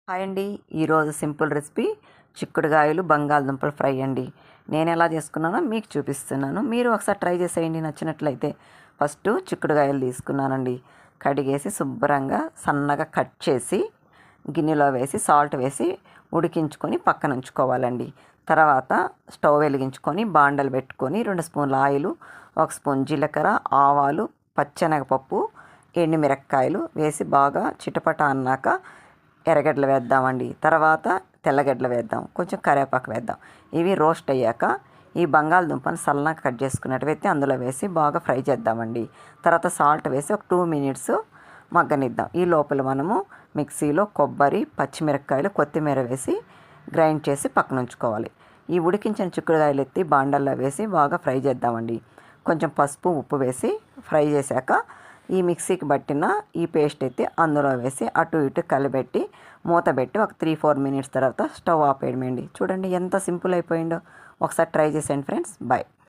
Hi అండి. ఈరోజు simple recipe చిక్కుడుగాయలు బంగాళదుంపల fry అండి. నేను ఎలా చేసుకున్నానో మీకు చూపిస్తున్నాను. మీరు ఒకసారి ట్రై చేసేయండి. నచ్చినట్లయితే ఫస్ట్ చిక్కుడుగాయలు తీసుకున్నానండి. కడిగేసి శుభ్రంగా సన్నగా కట్ చేసి గిన్నెలో వేసి సాల్ట్ వేసి ఉడికించుకొని పక్కన ఉంచుకోవాలండి. తర్వాత స్టవ్ వెలిగించుకొని బాండలు పెట్టుకొని 2 స్పూన్ల ఆయిల్, 1 స్పూన్ జీలకర్ర, ఆవాలు, పచ్చెనగపప్పు, ఎండుమిరపకాయలు వేసి బాగా చిటపట అన్నాక ఎర్రగడ్డలు వేద్దామండి. తర్వాత తెల్లగడ్డలు వేద్దాం, కొంచెం కరివేపాకు వేద్దాం. ఇవి రోస్ట్ అయ్యాక ఈ బంగాళదుంపను సన్నగా కట్ చేసుకున్నట్టు అందులో వేసి బాగా ఫ్రై చేద్దామండి. తర్వాత సాల్ట్ వేసి ఒక 2 మినిట్స్ మగ్గనిద్దాం. ఈ లోపల మనము మిక్సీలో కొబ్బరి, పచ్చిమిరపకాయలు, కొత్తిమీర వేసి గ్రైండ్ చేసి పక్కన ఉంచుకోవాలి. ఈ ఉడికించిన చిక్కుడుకాయలు ఎత్తి బాండల్లో వేసి బాగా ఫ్రై చేద్దామండి. కొంచెం పసుపు, ఉప్పు వేసి ఫ్రై చేశాక ఈ మిక్సీకి పట్టిన ఈ పేస్ట్ ఎత్తి అందులో వేసి అటు ఇటు కలిపెట్టి మూత పెట్టి ఒక 3-4 మినిట్స్ తర్వాత స్టవ్ ఆపేయడమేండి. చూడండి ఎంత సింపుల్ అయిపోయిందో. ఒకసారి ట్రై చేసేయండి ఫ్రెండ్స్. బాయ్.